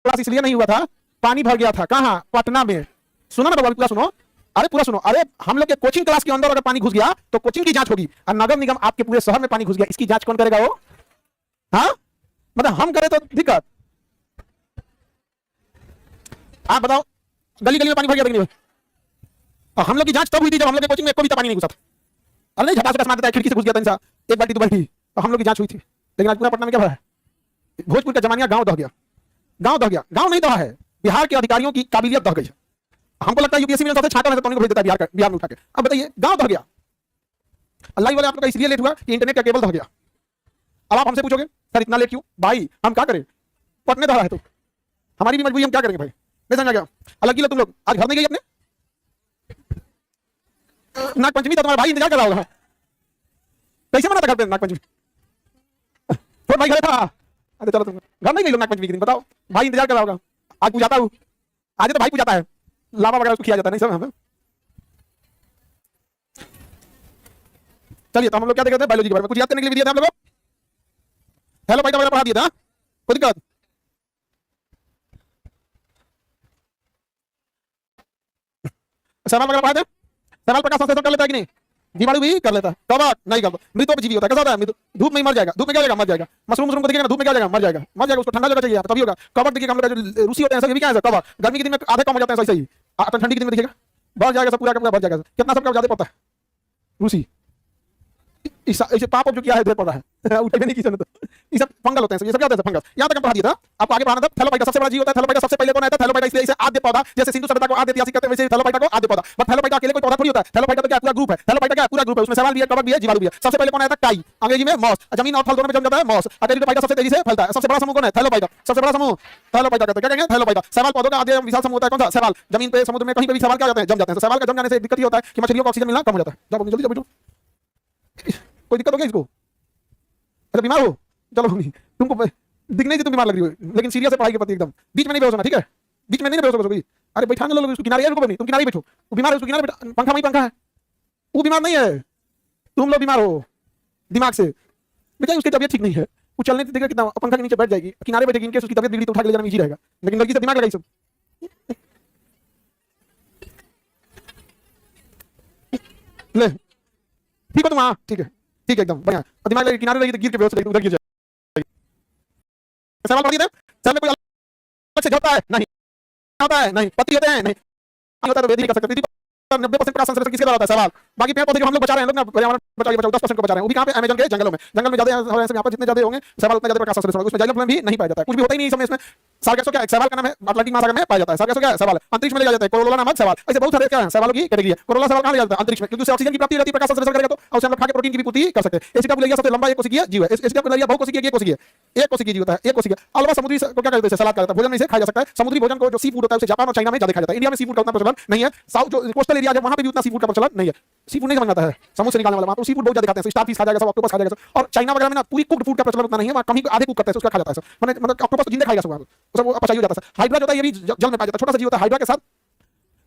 Class इसलिए नहीं हुआ था, पानी भर गया था। कहाँ? पटना में। सुनो ना बाबा, पूरा सुनो। अरे पूरा सुनो। अरे हम लोग के कोचिंग क्लास के अंदर अगर पानी घुस गया तो कोचिंग की जांच होगी, और नगर निगम आपके पूरे शहर में पानी घुस गया, इसकी जांच कौन करेगा? वो हाँ, मतलब हम करे तो दिक्कत। आप बताओ, गली गली में पानी भर गया नहीं? और हम लोग की जांच तब हुई थी जब हम लोग के कोचिंग में कोई भी पानी नहीं घुसा था। अरे नहीं, झटास मारता है, खिड़की से घुस गया था इंसान, एक बाल्टी 2 बाल्टी, तो हम लोग की जांच हुई थी। लेकिन आज पूरा पटना में क्या भरा है? भोजपुर का जमानिया गांव दह गया। गांव दह गया। गांव नहीं दहा है, बिहार के अधिकारियों की काबिलियत दह गई है। हमको लगता है यूपीएससी में सबसे छाटा में से पानी को भेज देता है बिहार में उठा के। अब बताइए, गांव दह गया। अल्लाह वाले आप लोग का इसलिए लेट हुआ कि इंटरनेट का केबल दह गया। अब आप हमसे पूछोगे सर इतना लेट क्यों? भाई हम क्या करें, पटने दहा है तो हमारी भी मजबूरी, हम क्या करेंगे भाई? नहीं समझा गया? अलग की तुम लोग आज घर नहीं गई अपने? नाग पंचमी तो तुम्हारा भाई इंतजार कर रहा होगा। कैसे मना था घर पे नाग पंचमी? तो भाई घर था। अरे चलो तुम घर नहीं गई लोग नाग पंचमी के दिन, बताओ भाई इंतजार कर रहा होगा। आज पूजाता हूँ, आज तो भाई पूजाता है, लावा वगैरह उसको खिया जाता है, नहीं सब। चलिए तो हम लोग क्या देखते हैं, बायोलॉजी के बारे में कुछ याद करने के लिए दिया था हम लोग। हेलो भाई वगैरह पढ़ा दिया था, कोई दिक्कत? सवाल वगैरह पढ़ाते? सवाल प्रकाश संश्लेषण कर लेता है कि नहीं? जीवाणु भी कर लेता है, कवक नहीं करता। मृतोपजीवी होता है, कैसा होता है? मृत धूप में ही मर जाएगा। धूप में क्या हो जाएगा? मर जाएगा। मशरूम को देखिएगा ना, धूप में क्या हो जाएगा? मर जाएगा। मर जाएगा, उसको ठंडा जगह चाहिए तभी होगा। कवक देखिएगा, हम लोग जो रूसी होते हैं सब भी क्या है? कवक गर्मी के दिन में आधे कम हो जाते हैं, सही ठंडी के दिन में देखिएगा बढ़ जाएगा, सब पूरा का पूरा बढ़ जाएगा। कितना सबका ज्यादा पड़ता है? रूसी इसे पाप जो किया है ढेर पड़ रहा है उठे नहीं किसी ने तो। ये सब फंगल होते हैं, ये सब क्या होता है? फंगल। यहाँ तक हम पढ़ा दिया था, आपको आगे पढ़ाना था। थैलोफाइटा सबसे बड़ा जीव होता है। थैलोफाइटा सबसे पहले कौन आया था? थैलोफाइटा इसलिए इसे आद्य पौधा, जैसे सिंधु सभ्यता को आद्य इतिहास कहते हैं, वैसे थैलोफाइटा को आद्य पौधा। बट थैलोफाइटा अकेले कोई पौधा थोड़ी होता है। थैलोफाइटा तो क्या पूरा ग्रुप है? थैलोफाइटा क्या पूरा ग्रुप है, उसमें सवाल भी है, कवक भी है, जीवाणु भी है। सबसे पहले कौन आया था? काई, अंग्रेजी में मॉस। जमीन और फल दोनों में जम जाता है मॉस। टेरिडोफाइटा सबसे तेजी से फैलता है। सबसे बड़ा समूह कौन है? थैलोफाइटा। सबसे बड़ा समूह थैलोफाइटा कहते हैं। क्या कहेंगे? थैलोफाइटा। सवाल पौधों का आद्य विशाल समूह होता है, कौन सा? सवाल। जमीन पे, समुद्र में, कहीं पे भी सवाल क्या हो जाते हैं? जम जाते हैं। सवाल का जम जाने से दिक्कत ये होता है कि मछलियों को ऑक्सीजन मिलना कम हो जाता है। जाओ जल्दी जाओ, कोई दिक्कत हो गया इसको? अच्छा बीमार हो, चलो तुमको दिख नहीं, तुम बीमार लग रही हो, लेकिन सीरियस है पढ़ाई के प्रति एकदम। बीच में नहीं बेहोश होना, ठीक है? बीच में नहीं बेहोश होगी। अरे बैठाने लो उसको किनारे, रुको नहीं, तुम किनारे बैठो। वो बीमार है, उसको किनारे बैठा, पंखा में पंखा है। वो बीमार नहीं है, तुम लोग बीमार हो दिमाग से। बेटा उसकी तबियत ठीक नहीं है, वो चलने देगा कितना, पंखा के नीचे बैठ जाएगी, किनारे बैठेगी, इनके उसकी तबियत बिगड़ी तो उठा के ले जाना इजी रहेगा। लेकिन लड़की से दिमाग लगाई सब। ले ठीक हो तुम? हाँ ठीक है, ठीक है एकदम बढ़िया। दिमाग लगे किनारे लगी तो गिर के बेहोश उधर गिर जाए। सवाल पढ़ दिए थे? सर में कोई अलग से होता है? नहीं होता है, नहीं पत्ती होते हैं, नहीं होता है तो वेदी कर सकते हैं। 90% का संरक्षण किसके द्वारा होता है? सवाल। बाकी पेड़ पौधे जो हम लोग बचा रहे हैं, लोग ना पर्यावरण बचाओ बचाओ 10% को बचा रहे हैं, वो भी कहां पे? अमेज़न के जंगलों में। जंगल में ज्यादा यहाँ पर जितने ज्यादा होंगे सवाल उतना ज्यादा प्रकाश संश्लेषण होगा। उसमें जाइलोफ्लोएम भी नहीं पाया जाता है, कुछ भी होता ही नहीं इसमें। इसमें सार्गेसो क्या है? सवाल का नाम है, अटलांटिक महासागर में पाया जाता है। सार्गेसो क्या है? सवाल। अंतरिक्ष में ले जाता है, कोरोला नामक सवाल। ऐसे बहुत सारे क्या है सवालों की कैटेगरी है। कोरोला सवाल कहां ले जाता है? अंतरिक्ष में, क्योंकि उससे ऑक्सीजन की प्राप्ति रहती है, प्रकाश संश्लेषण करेगा तो, और उससे हम लोग खा के प्रोटीन की भी पूर्ति कर सकते हैं। एसिटापुलेरिया सबसे लंबा एक कोशिकीय जीव है। एसिटापुलेरिया बहुकोशिकीय एक कोशिकीय, एक कोशिकीय जीव होता है, एक कोशिकीय। अलवा समुद्री को क्या कहते हैं? सलाद कहते हैं। भोजन में इसे खाया जा सकता है। समुद्री भोजन को जो सी फूड होता है उसे जापान और चाइना में ज्यादा खाया जाता है। इंडिया में सी फूड का उतना प्रचलन नहीं है। साउथ जो कोस्टल एरिया है वहां पे भी उतना सी फूड का प्रचलन नहीं है। सी फूड नहीं समझ आता है, समुद्र से निकालने वाला, वहां तो सी फूड बहुत ज्यादा खाते हैं। स्टार फिश खा जाएगा सब, ऑक्टोपस खा जाएगा सब। और चाइना वगैरह में ना पूरी कुक्ड फूड का प्रचलन उतना नहीं है, वहां कम ही आधे कुक करते हैं, उसका खा जाता है सब। मतलब ऑक्टोपस तो जिंदा खाएगा सब, सब वो अपचाई हो जाता है। हाइड्रा जो होता है ये भी जल में पाया जाता है, छोटा सा जीव होता है। हाइड्रा के साथ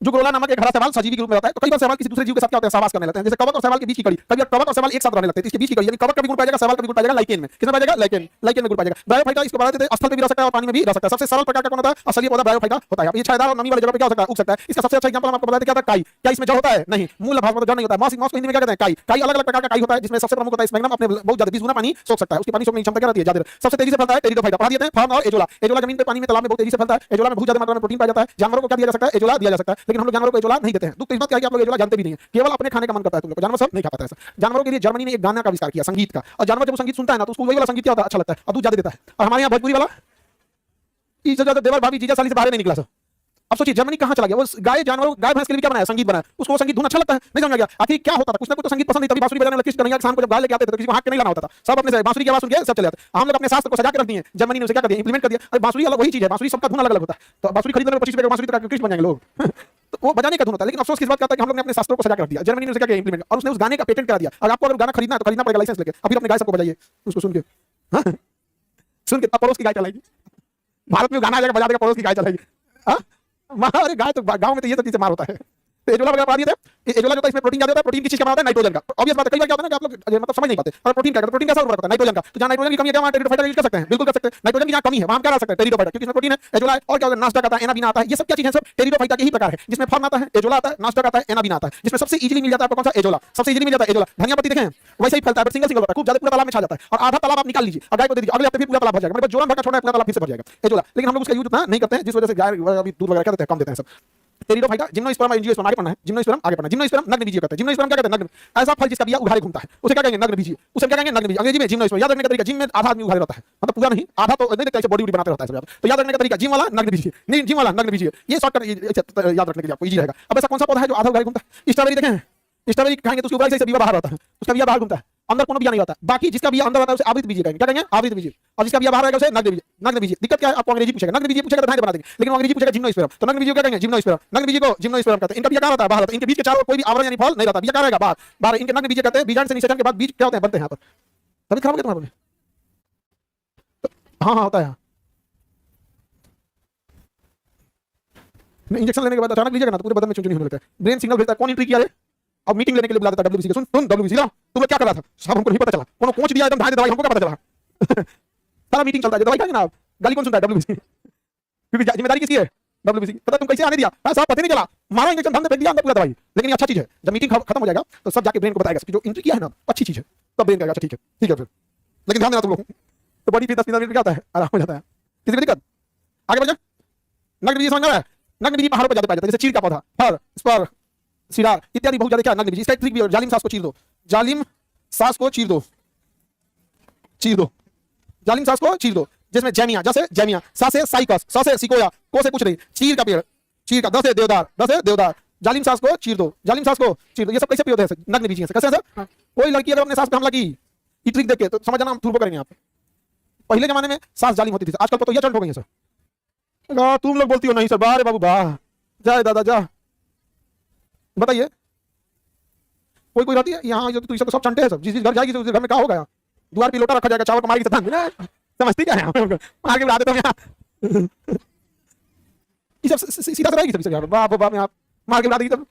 जुगरोला नामक एक हरा सवाल सजीवी के रूप में रहता है। तो कई बार सवाल किसी दूसरे जीव के साथ क्या होता है? सहवास करने लगते हैं। जैसे कवक और सवाल के बीच की कड़ी, कभी कवक और सवाल एक साथ रहने लगते हैं, इसके बीच की कड़ी यानी कवक का भी गुण पाया जाएगा, सवाल का भी गुण पाया जाएगा लाइकेन में। किसमें पाया जाएगा? लाइकेन, लाइकेन में गुण पाया जाएगा। ब्रायोफाइटा इसको बढ़ा देते हैं, स्थल पे भी रह सकता है और पानी में भी रह सकता है। सबसे सरल प्रकार का कौन होता है? असली पौधा ब्रायोफाइटा होता है। ये छायादार और नमी वाली जगह पे क्या हो सकता है? उग सकता है। इसका सबसे अच्छा एग्जांपल हम आपको बताते हैं, क्या था? काई। क्या इसमें जड़ होता है? नहीं, मूल भाग में तो जड़ नहीं होता है। मॉस को हिंदी में क्या कहते हैं? काई। काई अलग अलग प्रकार का काई होता है, जिसमें सबसे प्रमुख होता है स्पैग्नम, अपने बहुत ज्यादा 20 गुना पानी सोख सकता है। उसकी पानी सोखने की क्षमता क्या रहती है? ज्यादा। सबसे तेजी से फैलता है टेरिडोफाइटा, पढ़ा दिए थे। फॉर्म और एजोला। एजोला जमीन पे पानी में तालाब में बहुत तेजी से फैलता है। एजोला में बहुत ज्यादा मात्रा में प्रोटीन पाया जाता है। जानवरों को क्या दिया जा सकता है? एजोला दिया जा सकता है, लेकिन हम लोग जानवरों को एजोला नहीं देते हैं। दुख की बात क्या है कि आप लोग एजोला जानते भी नहीं है, केवल अपने खाने का मन करता है तुम लोग को, जानवर सब नहीं खा पाता है। जानवरों के लिए जर्मनी ने एक गाना का आविष्कार किया, संगीत का। और जानवर जब वो संगीत सुनता है ना तो उसको वही वाला संगीत क्या होता है? अच्छा लगता है और दूध ज्यादा देता है। और हमारे यहाँ भोजपुरी वाला इससे ज्यादा देवर भाभी जीजा साली से बाहर नहीं निकला सर। अब सोचिए जर्मनी कहां चला गया वो गाय जानवरों, गाय भैंस के लिए क्या बनाया? संगीत बनाया। उसको वो संगीत धुन अच्छा लगता है, नहीं समझ गया आखिर क्या होता था? कुछ ना कुछ तो संगीत पसंद नहीं, तभी बांसुरी बजाने लगे। कन्हैया किसान को जब गाय लेके आते थे तो किसी को हाथ के नहीं लाना होता था, सब अपने से बांसुरी की आवाज सुन के सब चले जाते। हम लोग अपने शास्त्र को सजा के रख दिए, जर्मनी ने उसे क्या कर दिया? इंप्लीमेंट कर दिया। अरे बांसुरी अलग वही चीज है, बांसुरी सबका धुन अलग अलग होता है। तो बांसुरी खरीदने में 25 रुपए का बांसुरी तो कृष्ण बन जाएंगे लोग तो वो बजाने का धुन होता है। लेकिन अफसोस किस बात का था कि हम लोग ने अपने शास्त्रों को सजा के रख दिया। जर्मनी ने उसे क्या किया? इंप्लीमेंट, और उसने उस गाने का पेटेंट करा दिया। और आपको अगर गाना खरीदना है तो खरीदना पड़ेगा लाइसेंस लेके। अभी अपने गाय सबको बजाइए उसको सुन के, सुन के पड़ोस की गाय चलाएगी। भारत में गाना आ जाएगा, बजा देगा, पड़ोस की गाय चलाएगी। अरे गाय तो गांव में तो ये सब चीजें मार होता है। तो एजोला वगैरह पढ़ा दिए थे। एजोला जो था इसमें प्रोटीन क्या होता है, प्रोटीन किस चीज का होता है, नाइट्रोजन का। ऑब्वियस बात है, कई बार क्या होता है ना कि आप लोग मतलब समझ नहीं पाते, और प्रोटीन क्या है, प्रोटीन कैसा होता है, नाइट्रोजन का। तो जहां नाइट्रोजन की कमी है, क्या वहां टेरिडोफाइटा यूज कर सकते हैं, बिल्कुल कर सकते हैं। नाइट्रोजन की जहां कमी है वहां क्या डाल सकते हैं, टेरिडोफाइटा, क्योंकि इसमें प्रोटीन है। एजोला है, और क्या होता है, नास्टा आता है, एनाबिना आता है, ये सब क्या चीज है, सब टेरिडोफाइटा के ही प्रकार है, जिसमें फॉर्म आता है, एजोला आता है, नास्टा आता है, एनाबिना आता है, जिसमें सबसे इजीली मिल जाता है आपको कौन सा, एजोला, सबसे इजीली मिल जाता है एजोला। धनिया पत्ती देखें वैसे ही फैलता है, सिंगल सिंगल होता है, खूब ज्यादा पूरा तालाब में छा जाता है, और आधा तालाब आप निकाल लीजिए और गाय को दे दीजिए, अगले हफ्ते फिर पूरा तालाब भर जाएगा। मतलब जोरन भर का छोड़ना है, पूरा तालाब फिर से भर जाएगा एजोला। लेकिन हम लोग उसका यूज उतना नहीं करते हैं, जिस वजह से गाय अभी दूध वगैरह क्या देते हैं, कम देते हैं सब। टेरिडोफाइटा, जिम्नोस्पर्म, एंजियोस्पर्म आगे पढ़ना है, जिम्नोस्पर्म आगे पढ़ना है। जिम्नोस्पर्म नग्न बीजीय कहते हैं। जिम्नोस्पर्म क्या कहते हैं, नग्न, ऐसा फल जिसका बिया उघाड़े घूमता है, उसे क्या कहेंगे, नग्न बीजीय। उसे क्या कहेंगे, नग्न बीजीय। अंग्रेजी में जिम्नोस्पर्म। याद रखने का तरीका, जिम में आधा आदमी उघाड़े रहता है, मतलब पूरा नहीं, आधा तो नहीं देखते, ऐसे बॉडी बनाते रहता है सब। तो याद रखने का तरीका, जिम वाला नग्न बीजीय, नहीं जिम वाला नग्न बीजीय, ये शॉर्टकट याद रखने के लिए आपको इजी रहेगा। अब ऐसा कौन सा पौधा है जो आधा उघाड़े घूमता है, स्ट्रॉबेरी देखें, स्ट्रॉबेरी खाएंगे तो उसके ऊपर से बिया बाहर आता है, उसका बिया बाहर घूमता है, अंदर कोनो बिया नहीं होता। बाकी जिसका बिया अंदर आता है उसे आवृत बीजीय कहेंगे, क्या कहेंगे, आवृत बीजीय। और जिसका बिया बाहर आएगा उसे नग्न बीजीय। नग्न बीजीय दिक्कत क्या है, आपको अंग्रेजी पूछेगा, नग्न बीजीय पूछेगा तो ढाई बना देंगे, लेकिन अंग्रेजी पूछेगा जिम्नोस्पर्म, तो नग्न बीजीय क्या कहेंगे, जिम्नोस्पर्म। नग्न बीजीय को जिम्नोस्पर्म कहते हैं। इनका बिया कहां रहता है, बाहर रहता है, इनके बीच के चारों कोई भी आवरण यानी फल नहीं रहता, बिया कहां रहेगा, बाहर बाहर। इनके नग्न बीजीय कहते हैं। बीजांड से निषेचन के बाद बीज क्या होते हैं, बनते हैं यहां पर। तभी खराब हो गया तुम्हारा, हाँ हाँ होता है। इंजेक्शन लेने के बाद अचानक लीजिएगा ना तो पूरे बदन में चुनचुनी होने लगता है, ब्रेन सिग्नल भेजता है, कौन एंट्री किया है। अब मीटिंग लेने के लिए बुला देता है डब्ल्यूबीसी के, सुन सुन डब्ल्यूबीसी ना तुम्हें क्या कर रहा था, साहब हमको नहीं पता चला, कोनो कोच दिया एकदम ढाई दवाई, हमको क्या पता चला। सारा मीटिंग चलता है, दवाई खाएंगे ना आप, गाली कौन सुनता है, डब्ल्यूबीसी। क्योंकि जिम्मेदारी किसकी है, डब्ल्यूबीसी। पता तुम कैसे आने दिया, साहब पता नहीं चला, मारा इंजेक्शन ढंग से फेंक दिया अंदर पूरा दवाई। लेकिन ये अच्छा चीज है, जब मीटिंग खत्म हो जाएगा तो सब जाके ब्रेन को बताएगा कि जो एंट्री किया है ना अच्छी चीज है, तब ब्रेन कहेगा अच्छा ठीक है, ठीक है फिर। लेकिन ध्यान देना तुम लोग, तो बॉडी फिर 10-15 मिनट क्या होता है, आराम हो जाता है। किसी को दिक्कत, आगे बढ़ जा। नग्न बीजी समझ में आ रहा है, नग्न बीजी पहाड़ों पर जाते पाया जाता है, जैसे चीड़ का पौधा, फर, स्पर, सिरार इत्यादि बहुत ज्यादा क्या नग्न बीजी। इसका एक ट्रिक भी है, जालिम सांस को चीर दो, जालिम सांस को चीर दो, चीर दो, जालिम सांस को चीर दो। जिसमें जैमिया, जैसे जैमिया, सा से साइकस, सा से सिकोया, को से कुछ नहीं, चीर का पेड़, चीर का, द से देवदार, द से देवदार, जालिम सांस को चीर दो, जालिम सांस को चीर दो। ये सब कैसे होते हैं, नग्न बीजी से। कैसे है सर, कोई लड़की अगर अपने सांस पे हमला की, ये ट्रिक देख के तो समझ जाना हम तुरबो करेंगे आप। पहले जमाने में सांस जालिम होती थी, आजकल तो ये चंड हो गई है सर। तुम लोग बोलती हो नहीं सर, बाहर बाबू बाह, जाए दादा जा। बताइए कोई कोई रहती है यहाँ, जो तो सब चंटे हैं सब, जिस घर जाएगी तो घर में क्या होगा, द्वार पे लोटा रखा जाएगा, चावल मारेगी सतान, समझती क्या है, मार के उड़ा देता हूँ यहाँ। ये सब सीधा से रहेगी सभी से, वाह वाह में आप मार के उड़ा देगी तब।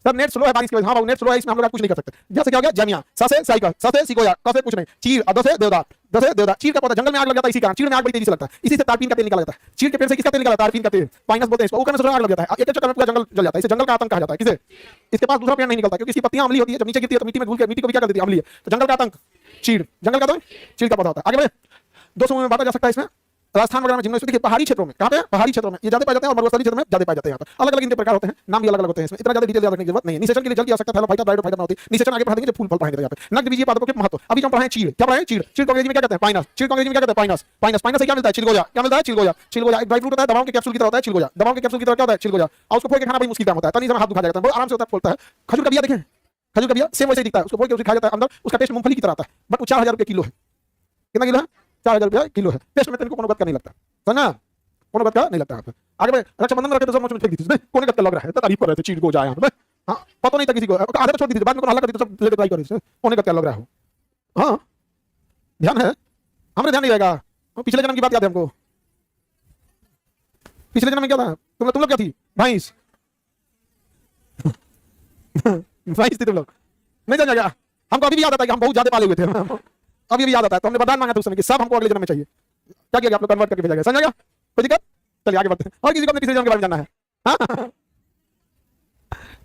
सर नेट स्लो है बारिश की वजह से, हाँ बाबू नेट स्लो है, इसमें हम लोग कुछ नहीं कर सकते। जैसे क्या हो गया, जमिया, सा से साइका, सा से सिकोया, का से कुछ नहीं, चीर, द से देवदार, द से देवदार। चीर का पौधा जंगल में आग लग जाता है, इसी कारण चीर में आग बड़ी तेजी से लगता है, इसी से तारपीन का तेल निकला जाता है। चीर के पेड़ से किसका तेल निकला, तारपीन का तेल, पाइनस बोलते हैं इसको। ऊपर में आग लग जाता है, एक चक्कर में पूरा जंगल जल जाता है, इसे जंगल का आतंक कहा जाता है। किसे, इसके पास दूसरा पेड़ नहीं निकलता, क्योंकि इसकी पत्तियां अम्लीय होती है, जब नीचे गिरती है तो मिट्टी में घुल के मिट्टी को भी क्या कर देती है, अम्लीय। तो जंगल का आतंक चीड़, जंगल का आतंक चीड़ का पौधा होता है। आगे बढ़े, दो समूह में बांटा जा सकता है इसमें। राजस्थान वगैरह में जिम्नोस्पर्म देखिए, पहाड़ी क्षेत्रों में, कहां पे, पहाड़ी क्षेत्रों में ये ज्यादा पाए जाते हैं, और मरुस्थलीय क्षेत्र में ज्यादा पाए जाते हैं। यहाँ पर अलग अलग इनके प्रकार होते हैं, नाम भी अलग अलग होते हैं, इसमें इतना ज्यादा डिटेल याद रखने की जरूरत नहीं है। निषेचन के लिए जल की आवश्यकता है, फाइटा ब्राइडोफाइटा होती है। निषेचन आगे पढ़ा देंगे, फूल फल पढ़ाएंगे यहाँ पे। नग्न बीजीय पादपों के महत्व, अभी जो पढ़ाएं चीड़, क्या पढ़ाएं, चीड़, चीड़ को अंग्रेजी में क्या कहते हैं, पाइनस, चीड़ को अंग्रेजी में क्या कहते हैं, पाइनस, पाइनस, पाइनस से क्या मिलता है, चिलगोजा, क्या मिलता है, चिलगोजा, चिलगोजा एक ड्राई फ्रूट होता है, दवाओं के कैप्सूल की तरह होता है चिलगोजा, दवाओं के कैप्सूल की तरह क्या होता है, चिलगोजा। और उसको फोड़ के खाना बड़ी मुश्किल काम होता है, तनी से हाथ दुखा जाता है, बहुत आराम से होता है, फोड़ता है। खजूर का बिया देखें, खजूर का बिया सेम वैसे ही दिखता है, उसको फोड़ के खाया जाता है, अंदर उसका टेस्ट मूंगफली की तरह आता है, बट वो 4000 रुपये किलो है। कितना किलो है, 4000 रुपया किलो है। टेस्ट में तेरे को कोनो बात का नहीं लगता, समझा, कोनो बात का नहीं लगता। आगे बढ़े, रक्षाबंधन में रखे तो सब मुझे फेंक दी थी, कोने का लग रहा है, तो तारीफ कर रहे थे, चीड़ को जाए यहाँ पे, हाँ पता नहीं था किसी को, आधे तो छोड़ दी थी, बाद में हल्ला कर दी तो सब लेके ट्राई कर रहे थे, कोने का लग रहा हो। हाँ ध्यान है, हमें ध्यान नहीं रहेगा, पिछले जन्म की बात याद है हमको। पिछले जन्म में क्या था, तुम लोग क्या थी, भैंस। भैंस थी तुम लोग, नहीं जान गया। हमको अभी भी याद आता है कि हम बहुत ज्यादा पाले हुए थे, अभी भी याद आता है। तो हमने वरदान मांगा था उस समय कि सब हमको अगले जन्म में चाहिए, क्या किया आप लोग, कन्वर्ट करके भेजा गया, समझ गया, कोई दिक्कत। चलिए आगे बढ़ते हैं, और किसी को अपने तीसरे जन्म के बारे में जानना है। हाँ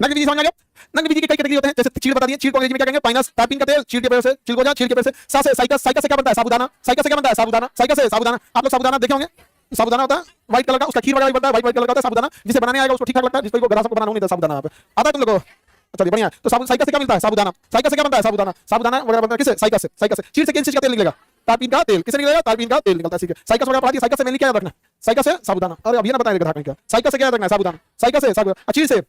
नग्न बीजी समझ आ गया। नग्न बीजी के कई कैटेगरी होते हैं, जैसे चीड़ बता दिए, चीड़ को अंग्रेजी में क्या कहेंगे, पाइनस, तारपीन का तेल, चीड़ के पेड़ से, चिलगोजा, चीड़ के पेड़ से। सा से साइकस, साइकस से क्या बनता है, साबूदाना, साइकस से क्या बनता है, साबूदाना, साइकस से साबूदाना। आप लोग साबूदाना देखे होंगे, साबूदाना होता है व्हाइट कलर का, उसका खीर वगैरह बनता है, व्हाइट कलर का होता है साबूदाना। जिसे बनाने आएगा उसको ठीक ठाक लगता है, जिसको गला सबको बनाना नहीं आता साबूदाना आता है तुम लोगों को। चलिए बढ़िया, तो साइकस से क्या मिलता है, साबूदाना, साइकस से क्या बनता है, साबूदाना, साबूदाना वगैरह बनता है किससे, साइकस से, साइकस से। चीड़ से किस चीज का तेल निकलेगा, तारपीन का तेल, किसे निकलेगा, तारपीन का तेल निकलता है, ठीक है। साइकस वगैरह पढ़ा दिया, साइकस से मेनली क्या याद रखना, साइकस से साबूदाना, अरे अभी ना बताएंगे कथा क्या, साइकस से क्या याद रखना है, साबूदाना, साइकस से साबूदाना। चीड़ से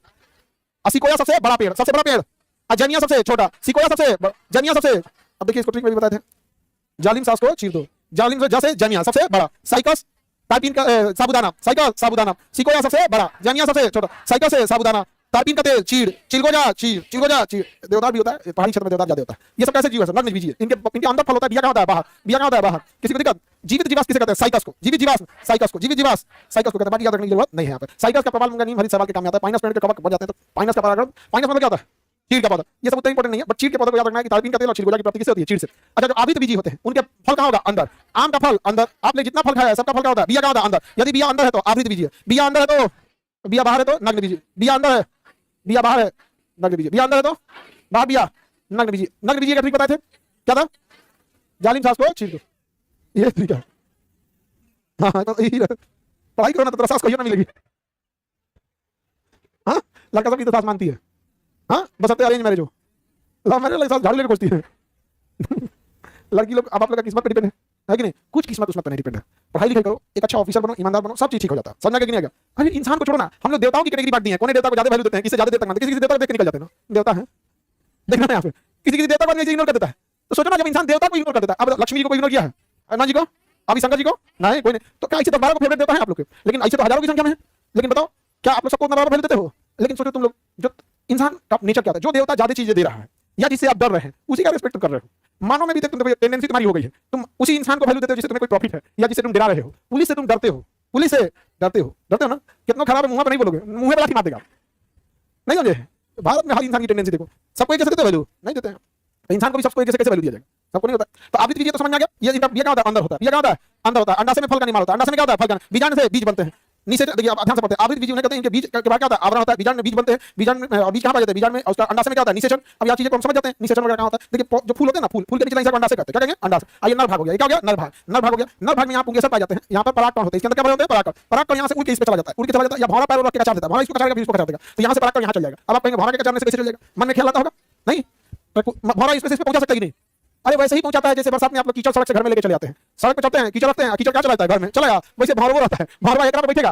सिकोया सबसे बड़ा पेड़, सबसे बड़ा पेड़, जैमिया सबसे छोटा, सिकोया सबसे, जैमिया सबसे। अब देखिए इसको ट्रिक में भी बताए थे, जालिम सांस को चीर दो, जालिम जैसे जैमिया सबसे बड़ा, साइकस तारपीन का साबूदाना, साइकस साबूदाना, सिकोया सबसे बड़ा, जैमिया सबसे छोटा, साइकस से साबूदाना, तारपीन का तेल, चीड़, चिलगोजा, चिलगोजा, चीड़, देवदार भी होता है, पहाड़ी क्षेत्र में देवदार ज्यादा होता है। ये सब कैसे जीव है? नग्न बीजी है। इनके अंदर फल होता है, बिया कहाँ होता है? बाहर। बिया कहाँ होता है? बाहर। किसी को दिक्कत? जीवित जीवाश्म किसे कहते हैं? साइकस को। जीवित जीवाश्म, साइकस को, जीवित जीवाश्म, साइकस को कहते हैं। बाकी याद रखने की जरूरत नहीं है यहाँ पर। साइकस का प्रमाण मंगनीय हरित सवाल के काम में आता है। पाइनस पेड़ के कवक बन जाते हैं तो पाइनस का परागण, पाइनस मतलब क्या होता है? चीड़ का पौधा। ये सब उतना इंपॉर्टेंट नहीं है, बट चीड़ के पौधे को याद रखना है कि तारपीन का तेल और चिलगोजा की प्राप्ति किससे होती है? चीड़ से। अच्छा, जो आवृत बीजी होते हैं उनके फल कहाँ होगा? अंदर। आम का फल अंदर, आपने जितना फल खाया है सबका फल क्या होता है? बिया कहाँ होता है? अंदर। यदि बिया अंदर है तो आवृत बीजी है, बिया अंदर है तो, बिया बाहर है तो नग्न बीजी। बिया अंदर है, बिया बाहर है, नग्न बीजी। बिया अंदर है तो बाहर बिया, नग्न बीजी। नग्न बीजी का ट्रिक बताए थे, क्या था? जालिम सास को छील दो, ये ट्रिक है। हाँ तो यही पढ़ाई करो ना तो तेरा सास को ना मिलेगी। हाँ, लड़का सबकी तो सास मानती है। हाँ, बस अब अरेंज मैरिज हो, लव मैरिज सास झाड़ू लेकर खोजती है। लड़की लोग अब आप लोग का किस्मत पे डिपेंड है कि नहीं? कुछ किस्मत उसमें पे नहीं डिपेंड है। पढ़ाई लिखाई करो, एक अच्छा ऑफिसर बनो, ईमानदार बनो, सब चीज ठीक हो जाता है। समझना कि नहीं आएगा? अरे इंसान को छोड़ो ना, हम लोग देवताओं की कैटेगरी बांट दी है। कौन देवता को ज्यादा वैल्यू देते हैं, किसे ज्यादा देवता मानते हैं? किसी देवता को देख के निकल जाते हैं ना, देवता है देखना है यहाँ पे। किसी देवता को इग्नोर कर देता है, तो सोचो ना जब इंसान देवता को इग्नोर कर देता है। अब लक्ष्मी जी को इग्नोर किया है, हनुमान जी को, अभी शंकर जी को नहीं, कोई नहीं। तो क्या ऐसे 10-12 को फेवरेट देवता है आप लोग के? लेकिन ऐसे तो हजारों की संख्या में है। लेकिन बताओ क्या आप लोग सबको उतना बड़ा वैल्यू देते हो? लेकिन सोचो तुम लोग, जो इंसान का नेचर क्या था, जो देवता ज्यादा चीजें दे रहा है या जिससे आप डर रहे हैं उसी का रिस्पेक्ट कर रहे हो। मानो में भी तुम टेंडेंसी तुम्हारी हो गई है, तुम उसी इंसान को वैल्यू देते हो जिससे तुम्हें कोई प्रॉफिट है या जिससे तुम डरा रहे हो। पुलिस से तुम डरते हो, पुलिस से डरते हो, डरते हो ना? कितना खराब है, मुंह पर नहीं बोलोगे, मुंह पे लाठी मार देगा। नहीं समझे? भारत में हर इंसान की टेंडेंसी देखो, सबको एक जैसे देते वैल्यू नहीं देते हैं। तो इंसान को भी सबको एक जैसे कैसे वैल्यू दिया जाएगा? सबको नहीं होता। तो आवृत बीज तो समझ में आ गया। ये क्या होता है? अंदर होता है। ये क्या होता है? अंदर होता है। अंडाशय में फल का निर्माण होता है। अंडाशय में क्या होता है? फल का। बीजांड से बीज बनते हैं। नीचे देखिए, आप ध्यान से पढ़ते हैं। आवृत बीज उन्हें कहते हैं, इनके बीज के बाद क्या होता है? आवरण होता है। बीजांड में बीज बनते हैं। बीजांड में बीज कहां पाए जाते हैं? बीजांड में। और उसका अंडाशय में क्या होता है? निषेचन। अब यह चीजें को हम समझ जाते हैं। निषेचन वगैरह क्या होता है? देखिए, जो फूल होते हैं ना, फूल के नीचे लाइन से अंडाशय कहते हैं। क्या कहेंगे? अंडाशय। आइए, नर भाग हो गया। ये क्या हो गया? नर भाग। नर भाग हो गया। नर भाग में यहाँ पुंकेसर पाए जाते हैं। यहाँ पर परागकण होते हैं। इसके अंदर क्या भरे होते हैं? परागकण। परागकण यहाँ से उड़ के इस पे चला जाता है, उड़ के चला जाता है, या भौरा पैर रख के कचार देता है। भौरा इसको कचारेगा, फिर इसको कचार देगा, तो यहाँ से परागकण यहाँ चल जाएगा। अब आप कहेंगे भौरा के कचारने से कैसे चल जाएगा? मन में ख्याल आता होगा नहीं? भौरा इस पे पहुंचा सकता ही नहीं। अरे वैसे ही पहुंचाता है जैसे बरसात में आप लोग कीचड़ सड़क से घर में लेके चले जाते हैं। सड़क पे चलते हैं, कीचड़ रखते हैं, कीचड़ क्या चलाता है? घर में चलाया। वैसे भौरवा रहता है, भौरवा एक पे बैठेगा,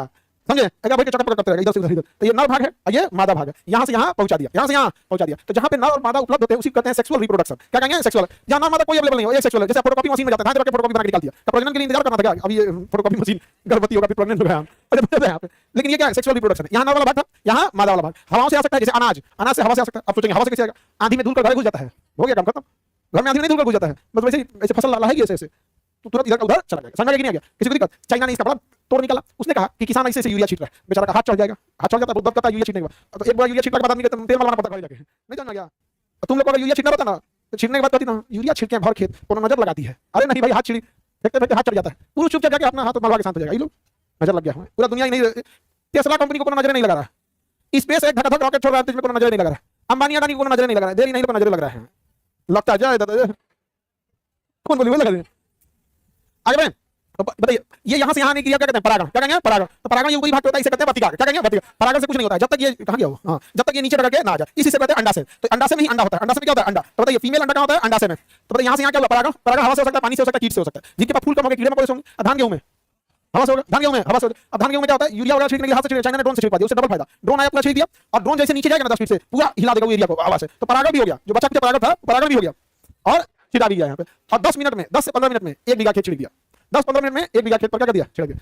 समझे? एक बैठ के चक्कर करते रहेगा इधर से उधर। तो ये नर भाग है, ये मादा भाग है। यहाँ से यहाँ पहुंचा दिया, यहाँ से यहाँ पहुंचा दिया। तो जहाँ पे नर और मादा उपलब्ध होते हैं उसी कहते हैं सेक्सुअल रिप्रोडक्शन। क्या कहेंगे? सेक्सुअल। जहाँ नर मादा कोई अवेलेबल नहीं हो, ये सेक्सुअल है। जैसे फोटोकॉपी मशीन में जाते हैं, हाथ रख के फोटोकॉपी बना के निकाल दिया, तो प्रजनन के लिए इंतजार करना था क्या? अब ये फोटोकॉपी मशीन गर्भवती होगा, फिर प्रेग्नेंट होगा हम। यहाँ पे लेकिन ये क्या है? सेक्सुअल रिप्रोडक्शन है। यहाँ नर वाला भाग था, यहाँ मादा वाला भाग। हवाओं से आ सकता है, जैसे अनाज, अनाज से हवा से आ सकता है। अब सोचेंगे हवा से कैसे आएगा? आंधी में धूल कर घर घुस जाता है, हो गया काम खत्म। घर में आंधी में धूल कर घुस जाता है, मतलब वैसे ऐसे फसल लाला है ऐसे तो तुरंत इधर उधर चला जाएगा। समझ में नहीं आ गया? किसी को दिक्कत? चाइना ने इसका बड़ा तोड़ निकाला। उसने कहा कि किसान ऐसे यूरिया छीट रहा है, बेचारा का हाथ चढ़ जाएगा, हाथ चढ़ जाता है, बहुत दर्द करता है यूरिया छीटने के बाद। तो एक बार यूरिया छीटने के बाद आदमी को तेल मलाना पड़ता है जाके। नहीं समझ में गया? तुम लोग को अगर यूरिया छीटना रहता ना, तो छीटने के बाद कहती ना यूरिया छिड़के भर खेत, कोनो नजर लगाती है। अरे नहीं भाई, हाथ छिड़ी फेंकते फेंकते हाथ चढ़ जाता है, पूरा चुपचाप जाके अपना हाथ मलवा के शांत हो जाएगा। ये लोग नजर लग गया है, पूरा दुनिया ही नहीं। टेस्ला कंपनी को कोनो नजर नहीं लगा रहा, स्पेस एक धड़ाधड़ रॉकेट छोड़ रहा है, इसमें कोनो नजर नहीं लगा रहा, अंबानी अडानी को कोनो नजर नहीं लगा रहा, देरी नहीं को नजर लग रहा है। लगता है जाए दादा कौन बोली वो लगा रहे। आगे बढ़ें तो बताइए, ये यहाँ से यहाँ नहीं क्रिया क्या कहते हैं? परागण। क्या कहेंगे? परागण। तो परागण ये ऊपरी भाग होता है, इसे कहते हैं पतिका। क्या कहेंगे? पतिका। परागण से कुछ नहीं होता है जब तक ये कहाँ गया हो, हाँ, जब तक ये नीचे टकरा के ना आ जाए, इसी से कहते हैं अंडा से। तो अंडा से में ही अंडा होता है। अंडा से क्या होता है? अंडा। तो बताइए फीमेल अंडा कहाँ होता है? अंडा से में। तो बताइए यहाँ से यहाँ क्या होगा? परागण। परागण हवा से हो सकता है, पानी से हो सकता है, कीट से हो सकता है। जिनके पास फूल कम होंगे, कीड़े मकोड़े होंगे। धान गेहूं में हवा से होगा, धान गेहूं में हवा से। अब धान गेहूं में क्या होता है? यूरिया वगैरह छिड़कने के लिए हाथ से चाइना ने ड्रोन से छिड़का दिया, उससे डबल फायदा। ड्रोन आया पूरा छिड़क दिया, और ड्रोन जैसे नीचे जाएगा ना 10 फीट से, पूरा हिला देगा वो एरिया को हवा से। तो परागण भी हो गया, जो बचा के परागण था परागण भी हो गया, और छिड़ा भी गया यहाँ पे। और 10 मिनट में, 10 से 15 मिनट में 1 बीघा खेत छिड़ दिया। 10-15 मिनट में 1 बीघा खेत पर क्या कर दिया? छिड़ दिया।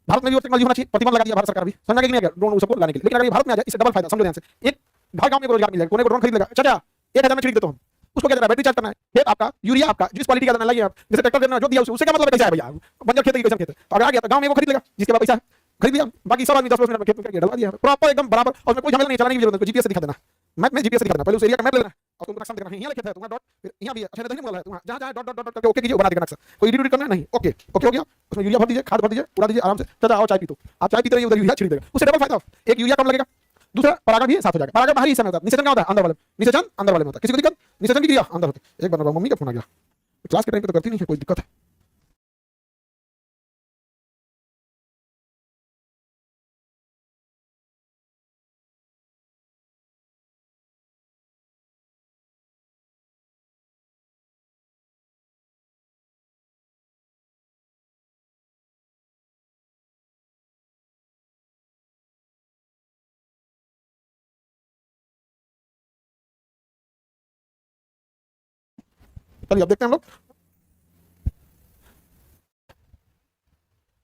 भारत में भी टेक्नोलॉजी होना चाहिए, प्रतिबंध लगा दिया भारत सरकार भी। समझ में नहीं आ गया? ड्रोन सबको लाने के लिए। लेकिन अगर ये भारत में आ जाए, इससे डबल फायदा, समझो ध्यान से। एक हर गांव में रोजगार मिल जाएगा, कोने को ड्रोन खरीद लेगा, चाचा 1000 में छिड़ देता हूं। उसको क्या देना है? बैटरी चार्ज करना है, खेत आपका, यूरिया आपका, जिस क्वालिटी का देना लगे आप, जैसे ट्रैक्टर देना जो दिया उससे क्या मतलब? कैसे है भैया? बंजर खेत है, कैसे खेत है? तो अगर आ गया तो गांव में वो खरीद लेगा, जिसके पास पैसा है खरीद लिया। बाकी सब आदमी 10 मिनट में खेत में डलवा दिया प्रॉपर एकदम बराबर, और उसमें कोई झमेला नहीं, चलाने की जरूरत नहीं। जीपीएस से दिखा देना, मैप में जीपीएस से दिखा देना, पहले उस एरिया का मैप ले लेना और तुमको नक्शा दिखाना है, यहाँ लिखा है तुम्हारा डॉट, फिर यहाँ भी अच्छा नहीं बोला है तुम्हारा, जहाँ जहाँ डॉट डॉट डॉट करके ओके कीजिए, बना देगा नक्शा। कोई एडिट करना नहीं, ओके ओके हो गया। उसमें यूरिया भर दीजिए, खाद भर दीजिए, उड़ा दीजिए आराम से। चाचा आओ चाय पी, तो आप चाय पीते रहिए, उधर यूरिया छिड़ देगा, उससे डबल फायदा। एक यूरिया कम लगेगा, दूसरा परागण भी साथ हो जाएगा। परागण बाहरी हिस्से में होता है, निषेचन क्या होता है? अंदर वाले। निषेचन अंदर वाले में होता है। किसी को दिक्कत? निषेचन की क्रिया अंदर होती है। एक बार मम्मी का फोन आ गया, क्लास के टाइम पे तो करती नहीं है, कोई दिक्कत है? चलिए अब देखते हैं हम लोग।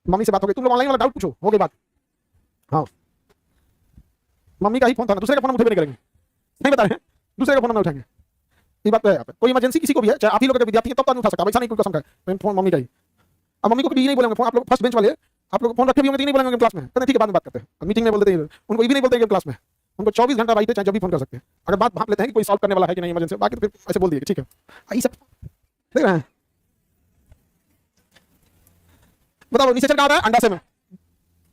मम्मी से बात हो गई, तुम लोग ऑनलाइन वाला डाउट पूछो, हो गई बात? हाँ मम्मी का ही फोन था ना, दूसरे का फोन हम उठे भी नहीं करेंगे, नहीं बता रहे हैं, दूसरे का फोन हम नहीं उठाएंगे। ये बात तो है यहाँ पे, कोई इमरजेंसी किसी को भी है, चाहे आप ही लोग के विद्यार्थी हैं तब तो नहीं उठा सकता, ऐसा नहीं कोई कसम खाए, फोन मम्मी का ही। अब मम्मी को भी नहीं बोलेंगे फोन, आप लोग फर्स्ट बेंच वाले आप लोग फोन रखे भी होंगे तो नहीं बोलेंगे क्लास में, कहते ठीक है बाद में बात करते हैं, मीटिंग में बोल देते हैं, उनको ये भी नहीं बोलते क्लास में, उनको 24 घंटा राइट है, चाहे जब भी फोन कर सकते हैं, अगर बात भाप लेते हैं कि कोई सॉल्व करने वाला है कि नहीं इमरजेंसी, बाकी तो फिर ऐसे बोल दिए ठीक है। ये सब देख रहे हैं, बताओ निषेचन कहाँ होता है? अंडा से में,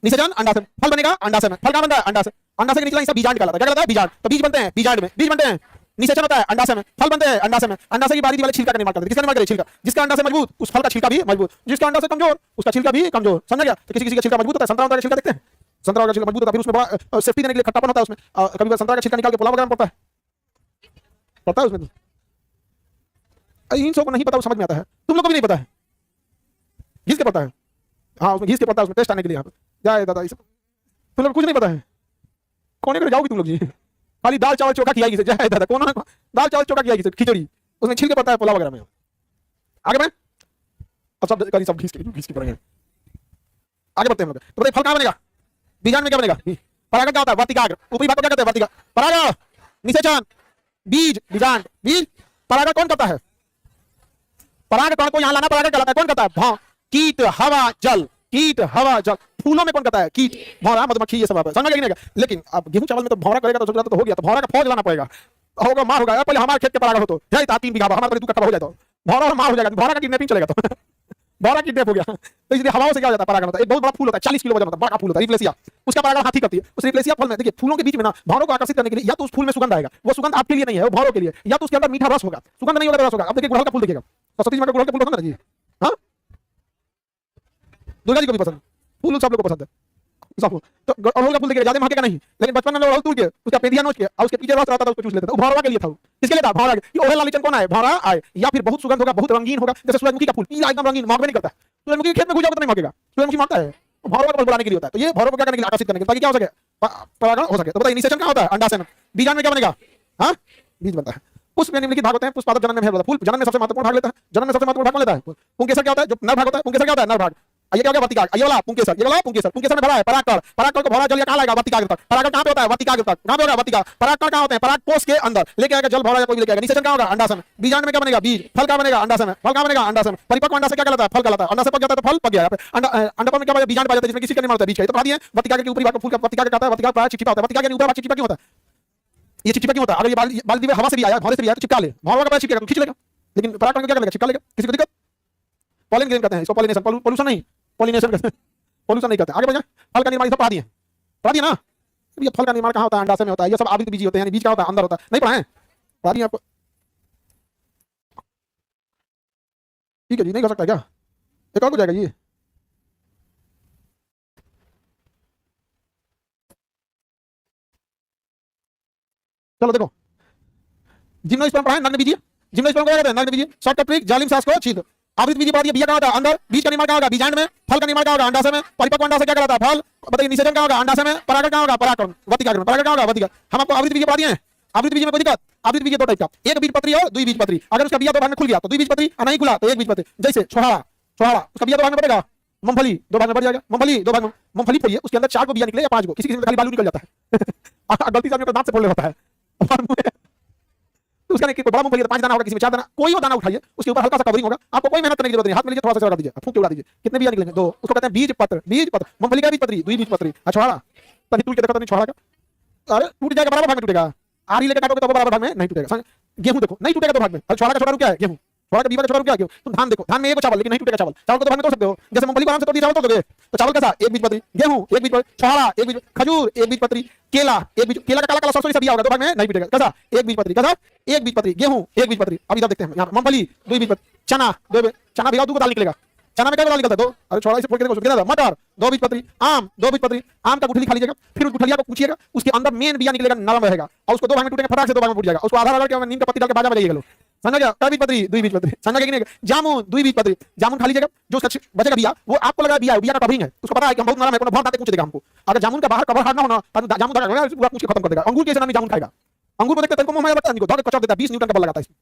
निषेचन अंडा से, फल बनेगा अंडा से में, फल कहाँ बनता है? अंडा से, अंडा से निकला बीजांड कहलाता है, क्या कहलाता है? बीजांड, तो बीज बनते हैं बीजांड में, बीज बनते हैं, निषेचन होता है अंडा से में, फल बनते हैं अंडा से में, अंडा से की बारीक वाले छिलका का निर्माण करते हैं, किसका निर्माण करें? छिलका, जिसका अंडा से मजबूत उस फल का छिलका भी मजबूत, जिसका अंडा से कमजोर उसका छिलका भी कमजोर, समझ गया? तो किसी किसी का छिलका मजबूत होता है, संतरा का छिलका देखते हैं, संतरा का छिलका मजबूत होता है, फिर उसमें बड़ा सेफ्टी देने के लिए खट्टापन होता है उसमें, कभी संतरा का छिलका निकाल के पुलाव वगैरह में पड़ता है उसमें, इन सबको नहीं पता, समझ में आता है, तुम लोग को भी नहीं पता है, घिस के पड़ता है, हाँ उसमें घिस के पड़ता है, उसमें टेस्ट आने के लिए यहाँ पे जाए दादा, तुम लोग कुछ नहीं पता है, कौन कर जाओगी तुम लोग जी, खाली दाल चावल चोखा खिलाएगी से जाए दादा, कौन दाल चावल चोखा खिलाएगी से, खिचड़ी उसमें छिलके पड़ता है पुलाव वगैरह में, आगे में अब सब घिस के पड़ेंगे, आगे बढ़ते हैं हम लोग। तो बताइए फल कहाँ बनेगा? बीजांड में क्या बनेगा? परागण क्या होता है? वर्तिकाग्र, ऊपरी भाग को क्या कहते हैं? वर्तिका, परागण, निषेचन, बीज, बीजांड, बीज, परागण कौन करता है? परागण को यहाँ लाना परागण कहलाता है, कौन करता है? भाव, कीट, हवा, जल, कीट, हवा, जल, फूलों में कौन करता है? कीट, भौरा, मधुमक्खी, ये सब समझ गया? लेकिन अब गेहूं चावल में तो भौरा करेगा तो हो गया, तो भौरा का फौज लाना पड़ेगा, होगा मार होगा, पहले हमारे खेत के परागण हो तो 3 बीघा हमारे तू कट्टा हो जाए तो भौरा और मार हो जाएगा, भौरा का किडनैपिंग चलेगा, तो भौरा किडनैप हो गया, तो इसलिए हवाओं से क्या हो जाता है? परागण होता है, एक बहुत बड़ा फूल होता है, 40 किलो वजन होता है, बड़ा फूल होता है, रिफ्लेसिया, उसका परागण हाथी करती है, उस रिफ्लेसिया फल में देखिए फूलों के बीच में ना भौरों को आकर्षित करने के लिए या तो उस फूल में सुगंध आएगा, वो सुगंध आपके लिए नहीं है, वो भौरों के लिए, या तो उसके अंदर मीठा रस होगा, सुगंध नहीं होगा रस होगा। अब देखिए गुड़हल का फूल देखिएगा, तो सतीश का गुड़हल का फूल पसंद है जी, हाँ दुर्गा जी को भी पसंद, फूल सब लोग को पसंद है, तो अड़हुल का फूल देखिए ज्यादा महकेगा नहीं, लेकिन बचपन में अड़हुल तोड़ के उसका पेदिया नोच के और उसके पीछे रस रहता था उसको चूस लेते थे, वो भौरा के लिए था, किसके लिए था? भौरा के, ये ओढ़े लालीचन कौन आए? भौरा आए, या फिर बहुत सुगंध होगा, बहुत रंगीन होगा, जैसे सूरजमुखी का फूल पीला एकदम रंगीन, महकबे नहीं करता, सूरजमुखी खेत में घुस जाओगे तो नहीं महकेगा, सूरजमुखी महकता है, भौरा को बुलाने के लिए होता है, तो ये भौरा को क्या करने के लिए? आकर्षित करने के लिए, ताकि क्या हो सके? परागण हो सके। तो बताइए निषेचन क्या होता है? अंडा से, बीजांड में क्या बनेगा? हाँ बीज बनता है, पुष्प में निम्नलिखित भाग होते हैं, पुष्पादप जनन में फूल जनन में सबसे महत्वपूर्ण भाग लेता है, जनन में सबसे महत्वपूर्ण भाग लेता है, पुंकेसर क्या होता है? जो नर भाग होता है, पुंकेसर क्या होता है? नर भाग, ये क्या हो गया? वर्तिकाग्र, ये वाला पुंकेसर, ये वाला पुंकेसर, पुंकेसर में भरा है परागकण, परागकण को भरा जल कहां लाएगा? वर्तिकाग्र तक, परागकण कहां पे होता है? वर्तिकाग्र तक, कहां पे होगा? वर्तिका, परागकण कहां होते हैं? परागकोश के अंदर लेके आएगा जल, भरा या कोई भी लेके आएगा। निषेचन कहां होगा? अंडाशय में। बीजांड में क्या बनेगा? बीज, फल कहां बनेगा? अंडाशय में, फल कहां बनेगा? अंडाशय में। परिपक्व अंडाशय क्या कहलाता है? फल कहलाता है, अंडाशय पक जाता है तो फल पक गया, अंडा में क्या बनेगा? बीजांड पाया जाता है, जिसमें किसी का निर्माण होता है, बीज का, ये तो बता दिए। वर्तिका के ऊपरी भाग को फूल का वर्तिका कहता है, वर्तिका प्राय चिपचिपा होता है, वर्तिका के ऊपर भाग चिपचिपा क्यों होता है? ये चिपचिपा क्यों होता है? अगर ये बाल दिए हवा से भी आया, भौरे से भी आया तो चिपका ले, भौरा का प्राय चिपकेगा तो खींच लेगा, लेकिन परागकण क्या करेगा? चिपका लेगा, किसी को दिक्कत? पॉलिन ग्रेन कहते हैं इसको, पॉलिनेशन, पोल्यूशन नहीं, पॉलिनेशन कहते हैं, पोल्यूशन नहीं करते। आगे बढ़िए, फल का निर्माण सब पढ़ा दिए ना, ये फल का निर्माण कहाँ होता है? अंडाशय में होता है, ये सब आवृत बीज होते हैं, यानी बीज क्या होता है? अंदर होता है, नहीं पढ़ा है? पढ़ा दिए आपको, ठीक है जी, नहीं कर सकता क्या? एक और हो जाएगा ये, चलो देखो, जिम्नोस्पर्म पढ़ा है, नग्न बीजीय, जिम्नोस्पर्म क्या कहते हैं? नग्न बीजीय, शॉर्टकट ट्रिक, जालिम सांस को छील दो। आवृत बीज पढ़ा दिया, बिया कहाँ होता है? अंदर, बीज का निर्माण कहाँ होगा? बीजांड में, फल का निर्माण कहाँ होगा? अंडाशय में, परिपक्व अंडाशय क्या कहलाता है? फल, बताइए निषेचन कहाँ होगा? अंडाशय में, परागण कहाँ होगा? परागकण, वर्तिकाग्र में, परागण कहाँ होगा? वर्तिका। हम आपको आवृत बीज पढ़ा दिए हैं, आवृत बीज में कोई दिक्कत? आवृत बीज दो टाइप का, एक बीजपत्री और द्विबीजपत्री, अगर उसका बिया दो भाग में खुल गया तो द्विबीजपत्री, और नहीं खुला तो एक बीजपत्री, जैसे छोहाड़ा, छोहाड़ा उसका बिया दो भाग में बढ़ेगा, मूंगफली दो भाग में बढ़ जाएगा, मूंगफली दो भाग में, मूंगफली फोड़िए उसके अंदर 4 को बिया निकले या 5 को, किसी किसी में खाली बालू निकल जाता है गलती से आदमी को दांत से फोड़ ले होता है, तो उसका नहीं, बड़ा मूंगफली 5 दाना होगा, किसी में 4 दाना, कोई वो दाना उठाइए, उसके ऊपर हल्का सा कवरिंग होगा, आपको कोई मेहनत करने की जरूरत नहीं, हाथ में लीजिए थोड़ा सा लगा दीजिए, फूंक के उड़ा दीजिए, कितने बिया निकलेंगे? 2, उसको कहते हैं बीज पत्र, बीज पत्र, मूंगफली का बीजपत्री, द्विबीजपत्री, छोहाड़ा, तभी टूट के देखो तो नहीं छोहाड़ा का, अरे टूट जाएगा, बराबर भाग में टूटेगा, आरी लेकर काटोगे तो बराबर भाग में नहीं टूटेगा। गेहूं देखो नहीं टूटेगा 2 भाग में, छोहाड़ा का छोटा रुक क्या है? गेहूं, छोहाड़ा का बीवा का छोटा रुक क्या है? गेहूं। तुम धान देखो, धान में एक चावल, लेकिन नहीं टूटेगा चावल, चावल को 2 भाग में तोड़ सकते हो, जैसे मूंगफली को आराम से तोड़ दिया चावल तोड़ दोगे, तो चावल कैसा? एक बीजपत्री, गेहूं एक बीजपत्री, छोहाड़ा एक बीज, खजूर एक बीजपत्री, केला एक बीज, केला का काला काला सरसों सब बिया होगा, 2 भाग में नहीं टूटेगा, कैसा? एक बीजपत्री, कैसा? एक बीजपत्री, गेहूं एक बीजपत्री। अब इधर देखते हैं, यहाँ मूंगफली 2 बीजपत्री, चना 2, चना भिगाओ 2 को दाल निकलेगा, चना में क्या दाल निकलता है? 2, अरे छोड़ा इसे फोड़ के देखो कितना था? मटर 2 बीजपत्री, आम 2 बीजपत्री, आम का गुठली खा लीजिएगा, फिर उस गुठलिया को पूछिएगा, उसके अंदर मेन बिया निकलेगा, नरम रहेगा, और उसको 2 भाग में टूटेगा, फटाक से 2 भाग में टूट जाएगा, उसको आधा रगड़ के नीम का पत्ती डाल के बाजा बजाइएगा लोग, समझ गया? कई बीजपत्री, 2 बीजपत्री, समझ गया कि नहीं? जामुन 2 बीजपत्री, जामुन खा लीजिएगा, जो बचेगा बिया वो आपको लगा बिया, बिया का कवरिंग है, उसको पता है कि हम बहुत नरम है, बहुत दांत पूछ देगा हमको, अगर जामुन का बाहर कवर हार्ड ना होना तो जामुन पूरा पूछ के खत्म कर देगा। अंगूर कैसे नहीं जामुन खाएगा? अंगूर को देखते तनको मुंह में लगता है, इनको दांत कचौड़ देता है, 20 न्यूटन का बल लगाता है इसमें,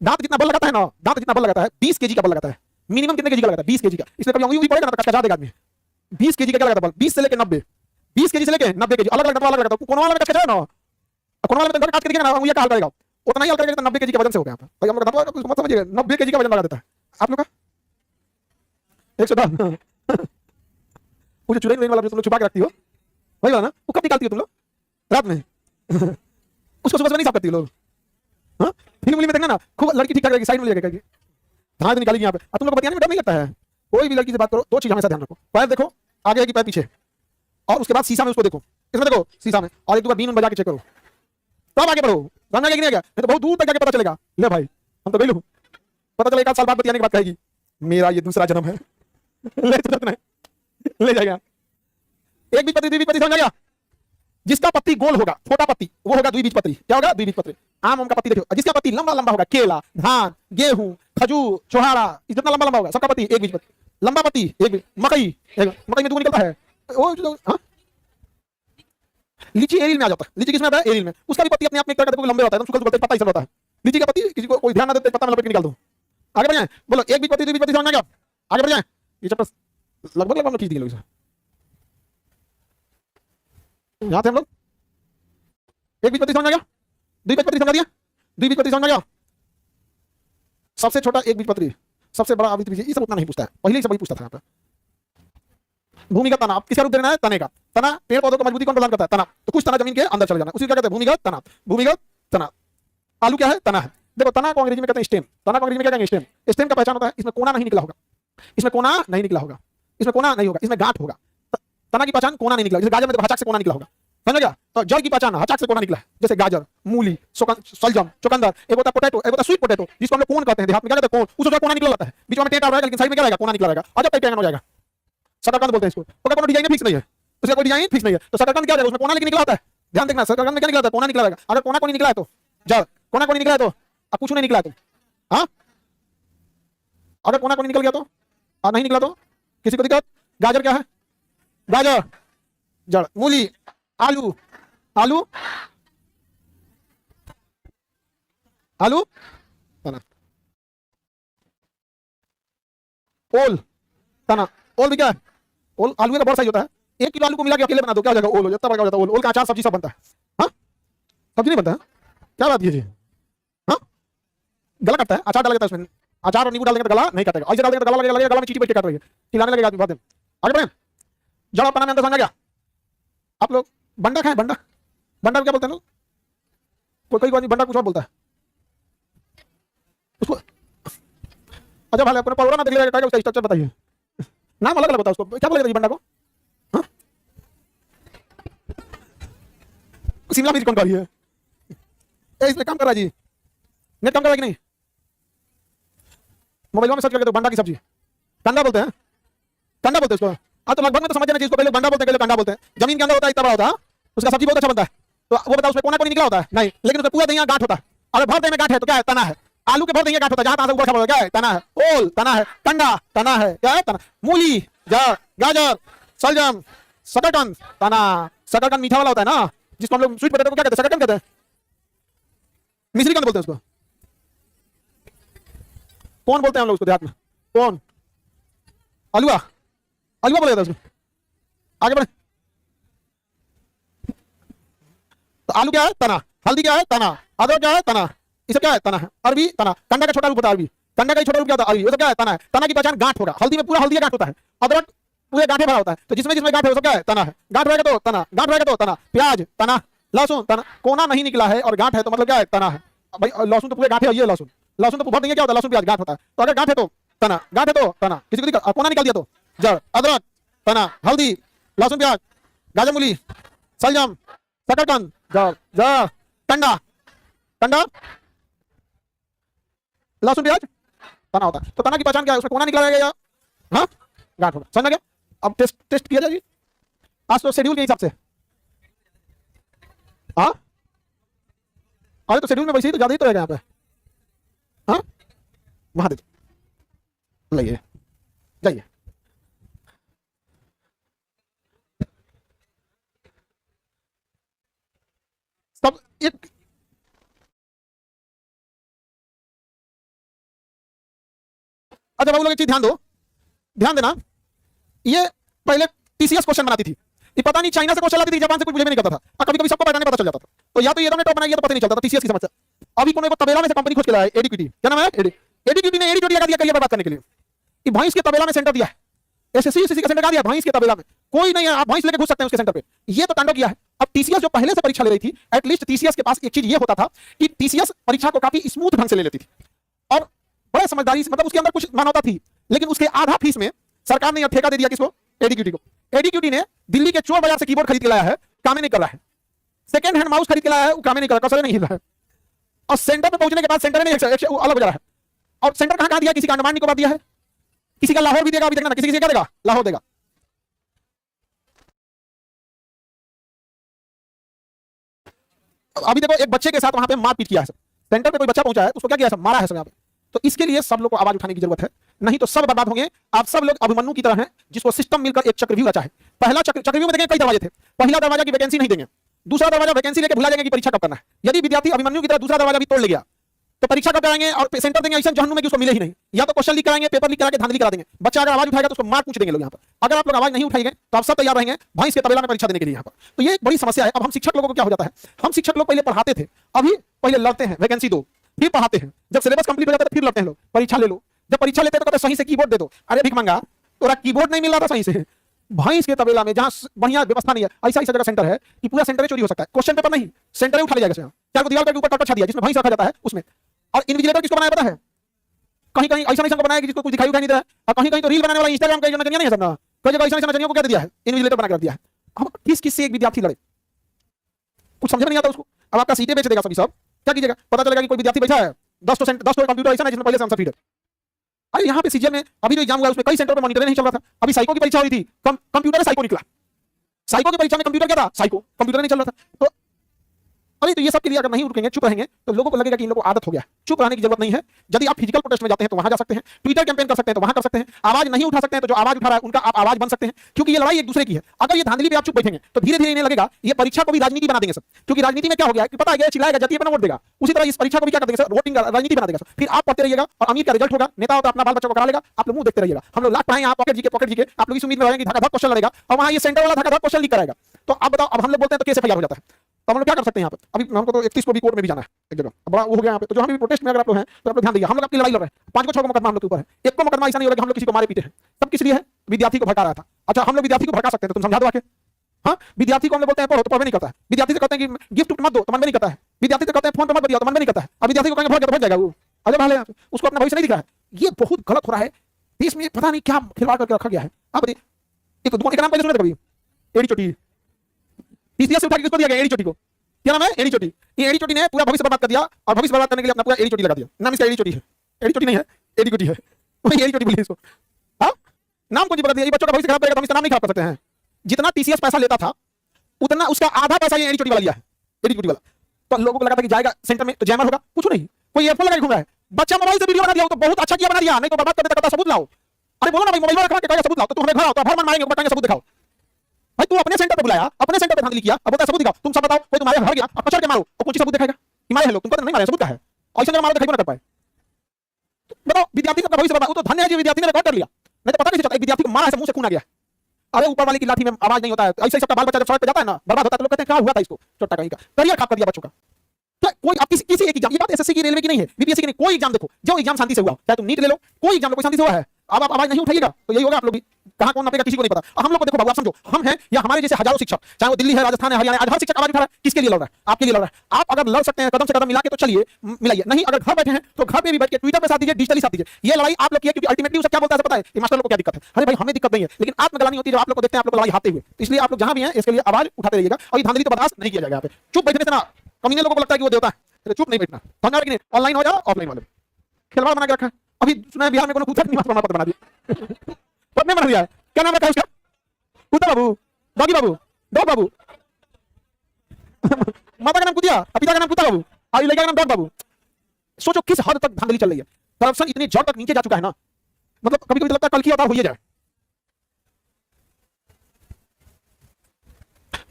दांत जितना बल लगाता है ना, दांत जितना बल लगाता है 20 केजी का बल लगाता है, मिनिमम कितने केजी का लगाता है? 20 केजी का, इसलिए कभी अंगूर भी पड़ेगा ना तो कचका जा देगा आदमी, 20 केजी का क्या लगाता है बल? 20 से लेकर 90, 20 केजी से लेके 90 केजी अलग अलग डब्बा अलग रखता हूं। कोन वाला में कट के ना, कोन वाला में तो काट के देखिए ना, ये क्या हल करेगा, उतना ही हल करेगा, 90 केजी के वजन से हो गया भाई। हम लोग डब्बा कुछ मत समझिए, 90 केजी का वजन लगा देता है आप लोग का 110। वो जो चुराई वाला तुम लोग छुपा के रखती हो वही वाला ना, वो कब निकालती हो तुम लोग रात में? उसको सुबह नहीं साफ करती हो लोग? हाँ, फिल्म में देखना ना, खूब लड़की ठीक करेगी, साइड में लेके करेगी, धान निकालेगी यहाँ पे। अब तुम लोग को बताने में डर नहीं लगता है? कोई भी लड़की से बात करो, दो चीज हमेशा ध्यान रखो, पैर देखो आगे की पैर पीछे, और उसके बाद शीशा में उसको देखो, इसमें देखो शीशा में, और एक दो बार बीन बजा के चेक करो, तब आगे बढ़ो। समझ में नहीं गया नहीं तो बहुत दूर तक जाके पता चलेगा, ले भाई हम तो गई लू, पता चलेगा 1 साल बाद बतियाने की बात कहेगी, मेरा ये दूसरा जन्म है। ले तुरंत नहीं ले जाएगा। एक बीजपत्री द्विबीजपत्री समझ गया? जिसका पत्ती गोल होगा, छोटा पत्ती, वो होगा द्विबीजपत्री। क्या होगा? द्विबीजपत्री। आम का पत्ती देखो, जिसका पत्ती लंबा लंबा होगा, केला, धान, गेहूं, खजूर, छोहाड़ा, जितना लंबा लंबा होगा सबका पत्ती एक बीजपत्री। लंबा पत्ती एक मकई, मकई में 2 निकलता है वो, हाँ लीची एरियल में आ जाता है। लीची किसमें आता है? एरियल में। उसका भी पत्ती अपने आप में एक तरह का लंबे होता है, एकदम सुखद पत्ता ही सब होता है। लीची का पत्ती किसी को कोई ध्यान ना देते, पत्ता में लपेट के निकाल दो। आगे बढ़ जाए, बोलो एक बीजपत्री द्विबीजपत्री समझ में आ गया? आगे बढ़ जाए, ये चैप्टर लगभग खींच दिए लोग, यहाँ थे हम लोग। एक बीजपत्री समझ आ गया, द्विबीजपत्री समझ दिया, द्विबीजपत्री समझ आ गया। सबसे छोटा एक बीजपत्री, सबसे बड़ा द्विबीजपत्री, ये सब उतना नहीं पूछता है, पहले ही सब वही पूछता था यहाँ पे। भूमिगत तना, किसका रूप देना है? तने का। तना पेड़ पौधों को मजबूती कौन प्रदान करता है? तना। तो कुछ तना जमीन के अंदर चले जाना, उसी को क्या कहते हैं? भूमिगत तना। भूमिगत तना। आलू क्या है? तना है। देखो तना को अंग्रेजी में कहते हैं स्टेम। तना को अंग्रेजी में क्या कहेंगे? स्टेम। स्टेम का पहचान होता है इसमें कोना नहीं निकला होगा, इसमें कोना नहीं निकला होगा, इसमें कोना नहीं होगा, इसमें गांठ होगा। तना की पहचान कोना नहीं निकला, जैसे गाजर में तो हचाक से कोना निकला होगा, समझ गया? तो जड़ की पहचान हचाक से कोना निकला है, जैसे गाजर, मूली, सलजम, चुकंदर। एक होता है पोटैटो, एक होता है स्वीट पोटैटो, जिसको हम लोग कोन कहते हैं, देहात में क्या कहते हैं? कोन। उसका कोना निकला रहता है, बीच में टेढ़ा रहेगा, लेकिन साइड में क्या रहेगा? कोना निकला रहेगा, और जब तक हो जाएगा शकरकंद बोलते हैं इसको। तो कोई डिजाइन फिक्स नहीं है, उसका कोई डिजाइन फिक्स नहीं है। तो शकरकंद क्या है? उसमें कोना लेके निकला होता है, ध्यान देखना, शकरकंद में क्या निकला होता है? कोना निकला रहेगा। अगर कोना को नहीं निकला है तो जड़, कोना को नहीं निकला है तो अब कुछ नहीं निकला है तो, हाँ अगर कोना को नहीं निकल गया तो, और नहीं निकला तो किसी को दिक्कत? गाजर क्या है? गाजर जड़। मूली, आलू, आलू, आलू तना। ओल तना। ओल भी क्या है? ओल आलू का बड़ा साइज होता है, 1 किलो आलू को मिला के अकेले बना दो, क्या हो जाएगा? ओल हो जाता है, हो जाता है। ओल का अचार सब्जी सब बनता है। हाँ सब्जी नहीं बनता है, क्या बात कीजिए? हाँ गला कटता है, अचार डाल देता है उसमें, अचार और नींबू डाल देंगे तो गला नहीं कटेगा, ऐसे डाल देंगे तो गला लगेगा, गला में चीटी बैठ के काट रही है, चिल्लाने लगेगा आदमी। बात आगे बढ़े, जड़ और तना में अंदर समझ गया? आप लोग बंडा खाए? बंडा, बंडा क्या बोलते हैं लोग? कोई कोई बंडा कुछ और बोलता है उसको। अच्छा भाई अपने पौरा ना देख लेगा, उसका स्ट्रक्चर बताइए, नाम अलग अलग होता है उसको, क्या बोलेगा जी बंडा को? हाँ शिमला मिर्च कौन कह रही है? इसमें काम कर रहा है जी, नेट काम कर रहा है कि नहीं? मोबाइल में सर्च करके तो बंडा की सब्जी कंडा बोलते हैं, कंडा बोलते हैं उसको। हाँ तो लगभग में तो समझ जाना, जिसको पहले बंडा बोलते हैं, पहले कंडा बोलते हैं। जमीन के अंदर होता है, इतना बड़ा होता है, उसका सब्जी बहुत अच्छा बनता है। तो वो बताओ उसमें कोना को नहीं निकला होता है? नहीं, लेकिन उसमें पूरा दही गांठ होता है। अगर भर दही में गांठ है तो क्या है? तना है। आलू के भर दही गांठ होता है, जहां तहां से ऊपर खबर क्या है? तना है। ओल तना है, कंडा तना है, क्या है? तना। मूली, जड़, गाजर, सलजम, शकरकंद तना। शकरकंद मीठा वाला होता है ना, जिसको हम लोग स्वीट पोटैटो को क्या कहते हैं? शकरकंद कहते हैं, मिश्री कंद बोलते हैं उसको। कौन बोलते हैं हम लोग उसको देहात में? कौन? अलुआ, अलुआ बोला जाता है उसको। आगे बढ़े, तो आलू क्या है? तना। हल्दी क्या है? तना। अदरक क्या है? तना। इसे क्या है? तना है। अरबी तना, कंडा का छोटा रूप होता है अरबी, कंडा का छोटा रूप क्या होता है? अरबी। ये क्या है? तना है। तना की पहचान गांठ होगा, हल्दी में पूरा हल्दी गांठ होता है, अदरक पूरे गांठे भरा होता है, तो जिसमें जिसमें गांठ है वो सब क्या है? तना है। गांठ रहेगा तो तना, गांठ रहेगा तो तना। प्याज तना, लहसुन तना। कोना नहीं निकला है और गांठ है तो मतलब क्या है? तना है। भाई लहसुन तो पूरे गांठे है, ये लहसुन, लहसुन तो भर देंगे, क्या होता है? लहसुन प्याज गांठ होता है, तो अगर गांठ है तो तना, गांठ है तो तना। किसी को दिक्कत? कोना निकाल दिया तो जड़, अदरक तना, हल्दी, लहसुन प्याज, गाजर, मूली, सलजम, शकरकंद, जड़, जड़, कंडा, कंडा, लहसुन प्याज तना होता है। तो तना की पहचान क्या है? उसमें कोना निकला रहेगा या हाँ गांठ होगा। समझ गया? अब टेस्ट टेस्ट किया जाए जी आज तो शेड्यूल के हिसाब से। हाँ अरे तो शेड्यूल में वैसे ही तो ज्यादा ही तो रहेगा यहाँ पे। हाँ वहां दे लाइए, जाइए। सब एक अच्छा बाबू लोग एक चीज ध्यान दो, ध्यान देना, ये पहले टीसीएस क्वेश्चन बनाती थी, ये पता नहीं चाइना से क्वेश्चन आती थी, जापान से कुछ मुझे भी नहीं पता था, और कभी कभी सबको पता नहीं पता चल जाता था। तो या तो ये टॉप बनाई, ये तो पता नहीं चलता था। टीसीएस की समस्या। अभी कोनो को तबेला में से कंपनी खोज के लाया एडीक्यूटी, क्या नाम है, एडीक्यूटी ने एडीक्यूटी लगा दिया करियर बर्बाद करने के लिए कि भैंस के तबेला में सेंटर दिया है, एसएससी यूसीसी का सेंटर लगा दिया भैंस के तबेला में, कोई नहीं है, आप भैंस लेके घुस सकते हैं उसके सेंटर पे। ये तो तांडव किया है। अब टीसीएस जो पहले से परीक्षा ले रही थी, एटलीस्ट टीसीएस के पास एक चीज ये होता था कि टीसीएस परीक्षा को काफी स्मूथ ढंग से ले लेती थी और बड़े समझदारी से, मतलब उसके अंदर कुछ मानवता थी, लेकिन उसके आधा फीस में सरकार ने यह ठेका दे दिया किसको, एडीक्यूटी को। एडीक्यूटी ने दिल्ली के चोर बाजार से कीबोर्ड खरीद के लाया है, काम नहीं कर रहा है। सेकंड हैंड माउस खरीद के लाया है, वो काम नहीं कर रहा, कसर नहीं हिल रहा है। और सेंटर पे पहुंचने के बाद सेंटर ने अलग हो जा रहा है। और सेंटर कहां दिया, किसी का अंडमान निकोबार दिया है, किसी का लाहौर भी देगा, अभी देखना ना, किसी क्या देगा, लाहौर देगा। अभी देखो एक बच्चे के साथ वहां पे मारपीट किया है, सेंटर पे कोई बच्चा पहुंचा है, उसको क्या किया है, मारा है सब यहाँ पे। तो इसके लिए सब लोग को आवाज उठाने की जरूरत है, नहीं तो सब बर्बाद होंगे। आप सब लोग अभिमन्यु की तरह हैं, जिसको सिस्टम मिलकर एक चक्रव्यूह रचा है। पहला चक्रव्यूह में देखेंगे कई दरवाजे थे, पहला दरवाजा की वैकेंसी नहीं देंगे, दूसरा दरवाजा वैकेंसी लेके भुला जाएंगे कि परीक्षा कब करना है। यदि विद्यार्थी अभिमन्यु की तरह दूसरा दरवाजा भी तोड़ ले गया तो परीक्षा कब कराएंगे और सेंटर देंगे ऐसा जहन्नुम में कि उसको मिले ही नहीं। या तो क्वेश्चन लीक कराएंगे, पेपर लीक करा के धांधली करा देंगे। बच्चा अगर आवाज उठाएगा तो उसको मार पूछ देंगे लोग यहाँ पर। अगर आप लोग आवाज नहीं उठाएंगे तो आप सब तैयार रहेंगे भैंस के तबेला में परीक्षा देने के लिए यहाँ पर। तो ये एक बड़ी समस्या है। अब हम शिक्षक लोगों को क्या हो जाता है, हम शिक्षक लोग पहले पढ़ाते थे, अभी पहले लड़ते हैं वैकेंसी दो, फिर पढ़ाते हैं। जब सिलेबस कंप्लीट हो जाता है फिर लड़ते हैं लोग, परीक्षा ले लो। जब परीक्षा लेते हैं तो कहते सही से कीबोर्ड दे दो। अरे भिख मंगा, तोरा कीबोर्ड नहीं मिल रहा था सही से, भैंस के तबेला में जहां बढ़िया व्यवस्था नहीं है, ऐसा जगह सेंटर है कि पूरा सेंटर चोरी हो सकता है। क्वेश्चन पेपर नहीं, सेंटर उठा ले जाएगा। चार को दीवार के ऊपर कटछा दिया जिसमें भैंस रखा जाता है उसमें। और इन्विजिलेटर किसको बनाया पता है, कहीं कहीं ऐसा नहीं बनाया कि जिसको कुछ दिखाई नहीं दे रहा है, और कहीं कहीं तो रील बनाने वाला इंस्टाग्राम का नजरिया नहीं समझा, कई जगह ऐसा नजरिया को क्या दिया है, इन्विजिलेटर बना कर दिया है। हम किस से एक विद्यार्थी लड़े, कुछ समझ नहीं आता उसको। अब आपका सीटें बेच देगा सभी, सब क्या कीजिएगा, पता चलेगा कि कोई विद्यार्थी बैठा है 10 कंप्यूटर ऐसा है जिसमें पहले से आंसर फीड है। अरे यहाँ पे सीजन में अभी जो एग्जाम हुआ उसमें कई सेंटर पे मॉनिटर नहीं चल रहा था। अभी साइको की परीक्षा हो रही थी, कंप्यूटर साइको निकला। साइको की परीक्षा में कंप्यूटर क्या था, साइको, कंप्यूटर नहीं चल रहा था। तो अरे तो ये सब के लिए अगर नहीं रुकेंगे, चुप रहेंगे, तो लोगों को लगेगा कि इन लोगों को आदत हो गया। चुप रहने की जरूरत नहीं है। यदि आप फिजिकल प्रोटेस्ट में जाते हैं तो वहां जा सकते हैं, ट्विटर कैंपेन कर सकते हैं तो वहां कर सकते हैं, आवाज नहीं उठा सकते हैं तो जो आवाज उठा रहा है उनका आप आवाज बन सकते हैं, क्योंकि ये लड़ाई एक दूसरे की है। अगर ये धांधली पे आप चुप बैठेंगे तो धीरे धीरे इन्हें लगेगा ये परीक्षा को भी राजनीति बना देंगे सब, क्योंकि राजनीति में क्या हो गया कि पता है चिल्लाएगा, जाति अपना वोट देगा, उसी तरह इस परीक्षा को भी क्या कर देंगे सर, वोटिंग राजनीति बना देगा। फिर आप पढ़ते रहिएगा और अमीर का रिजल्ट होगा, नेता होता अपना बाल बच्चों को करा लेगा, आप लोग मुंह देखते रहिएगा। हम लोग लाख पढ़ाएंगे, आप पॉकेट जी के आप लोग इस उम्मीद में रहेंगे धक्का धक क्वेश्चन लड़ेगा, और वहां ये सेंटर वाला धक्का धक क्वेश्चन लीक कराएगा। तो आप बताओ, अब हम लोग बोलते हैं तो कैसे तैयार हो जाता है। तो हम लोग क्या कर सकते हैं यहाँ पर, अभी हमको तो 31 को भी कोर्ट में भी जाना है एक जगह, बड़ा वो हो गया यहाँ पे। तो जो हम भी प्रोटेस्ट में अगर आप लोग हैं तो आप लोग ध्यान दीजिए, हम लोग अपनी लड़ाई लड़ रहे हैं, 5 को 6 को मुकदमा हम लोग के ऊपर है, एक को मुकदमा ऐसा नहीं हो रहा कि हम लोग किसी को मारे पीटे हैं। सब किस लिए है, विद्यार्थी को भड़का रहा था। अच्छा हम लोग विद्यार्थी को भड़का सकते हैं तो तुम समझा दो आके। हाँ, विद्यार्थी को हम लोग बोलते हैं पढ़ो तो पढ़ नहीं करता है, विद्यार्थी से कहते हैं कि गिफ्ट मत दो तो मन में नहीं करता है, विद्यार्थी से कहते हैं फोन पे मत दिया तो मन में नहीं करता है, अब विद्यार्थी को कहेंगे भड़ गया तो भड़ जाएगा वो, अरे भाले उसको अपना भविष्य नहीं दिख रहा है। ये बहुत गलत हो रहा है देश में, पता नहीं क्या खिलवाड़ करके रखा गया है। आप बताइए, एक दुकान का नाम पहले सुने थे कभी, एड़ी चोटी, टीसीएस से उठा के किसको दिया गया, एड़ी चोटी को। क्या नाम है, एड़ी चोटी। ये एड़ी चोटी ने पूरा भविष्य बर्बाद कर दिया, और भविष्य बर्बाद करने के लिए अपना पूरा एड़ी चोटी लगा दिया। नाम इसका एड़ी चोटी है, एड़ी चोटी नहीं है, एड़ी चोटी है, वही एड़ी चोटी बोलिए इसको। हाँ, नाम को जी बता दिया, ये बच्चों का भविष्य खराब करेगा तो हम इसका नाम नहीं खराब कर सकते हैं। जितना टीसीएस पैसा लेता था उतना उसका आधा पैसा ये एड़ी चोटी वाला लिया है, एड़ी चोटी वाला। तो लोगों को लगा था कि जाएगा सेंटर में तो जयमर होगा, कुछ नहीं, कोई ईयरफोन लगा घूम रहा है। बच्चा मोबाइल से वीडियो बना दिया तो बहुत अच्छा किया, बना दिया, नहीं तो बर्बाद करने का सबूत लाओ। अरे बोलो ना भाई, मोबाइल रखा के सबूत लाओ, तो तुम हमें घर आओ तो हर मन मारेंगे, बताएंगे सबूत दिखाओ। भाई तू अपने सेंटर पे बुलाया, अपने सेंटर पे धांधली किया, अब बोलता सबूत दिखाओ। तुम सब बताओ, कोई तुम्हारे घर गया, अब पकड़ के मारो, और कौन सी सबूत दिखाएगा कि मारे हैं लोग, तुमको नहीं मारे, सबूत क्या है, ऐसे जगह मारो दिखाई ना कर पाए। बताओ विद्यार्थी का भविष्य बर्बाद, वो तो धन्य है जो विद्यार्थी ने रिकॉर्ड कर लिया, नहीं तो पता कैसे चलता है विद्यार्थी को मारा है, मुंह से खून आ गया। अरे ऊपर वाले की लाठी में आवाज नहीं होता है, ऐसे सबका बाल बच्चा जब सड़क पे जाता है ना, बर्बाद होता है, तो लोग कहते हैं क्या हुआ था इसको, चोटा कहीं का करियर खराब कर दिया बच्चों का। तो कोई आप किसी एक एग्जाम, ये बात एसएससी की, रेलवे की नहीं है, बीपीएससी की नहीं, कोई एग्जाम देखो जो एग्जाम शांति से हुआ, चाहे तुम नीट ले लो, कोई एग्जाम कोई शांति से हुआ है। अब आप आवाज नहीं उठाइएगा तो यही होगा, आप लोग भी कहां कौन नापेगा किसी को नहीं पता। अब हम लोग को देखो बाबू, आप समझो हम हैं या हमारे जैसे हजारों शिक्षक, चाहे वो दिल्ली है, राजस्थान है, हरियाणा, आज हर शिक्षक आवाज उठा रहा है, किसके लिए लड़ रहा है, आपके लिए लड़ रहा है। आप अगर लड़ सकते हैं कदम से कदम मिला के तो चलिए, मिलाइए, नहीं अगर घर बैठे हैं तो घर पे भी बैठ के ट्विटर पे साथ दीजिए, डिजिटली साथ दीजिए। ये लड़ाई आप लोग की है, क्योंकि अल्टीमेटली उसे क्या बोलता है पता है, कि मास्टर लोग को क्या दिक्कत है। अरे भाई हमें दिक्कत नहीं है, लेकिन आत्मग्लानि होती है जब आप लोग को देखते हैं आप लोग लड़ाई हारते हुए। इसलिए आप लोग जहां भी हैं इसके लिए आवाज उठाते रहिएगा, और ये धांधली तो बर्दाश्त नहीं किया जाएगा। यहाँ पे चुप बैठने से ना कमीने लोगों को लगता है कि वो देवता है, चुप नहीं बैठना, समझा कि नहीं। ऑनलाइन हो जाओ, ऑफलाइन वाले खिलवाड़ बना के रखा है। अभी सुना बिहार में कोनो कुत्ता निवास प्रमाण पत्र बना दिया, पद में बना दिया है, क्या नाम रखा है उसका, कुत्ता बाबू, डॉगी बाबू, डॉग बाबू। माता का नाम कुतिया, पिता का नाम कुत्ता बाबू, और लड़का का नाम डॉग बाबू। सोचो किस हद तक धांधली चल रही है, करप्शन इतनी जड़ तक नीचे जा चुका है ना, मतलब कभी कभी लगता है कल की अवतार हो जाए।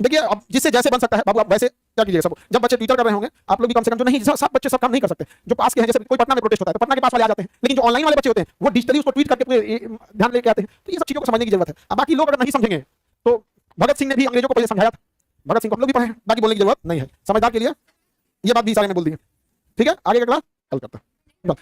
देखिए अब जिससे जैसे बन सकता है बाबू, आप वैसे क्या कीजिए। सब जब बच्चे ट्विटर कर रहे होंगे, आप लोग भी कम से कम, जो नहीं सब बच्चे सब काम नहीं कर सकते, जो पास के हैं, जैसे कोई पटना में प्रोटेस्ट होता है तो पटना के पास वाले आ जाते हैं, लेकिन जो ऑनलाइन वाले बच्चे होते हैं वो डिजिटली उसको ट्वीट करके ध्यान लेके आते हैं। तो ये सब चीजों को समझने की जरूरत है। अब बाकी लोग अगर नहीं समझेंगे तो भगत सिंह ने भी अंग्रेजों को पहले समझाया था। भगत सिंह को हम लोग भी पढ़े हैं, बाकी बोलने की जरूरत नहीं है, समझदार के लिए ये बात भी सारे ने बोल दी है। ठीक है, आगे का क्लास कल करते हैं।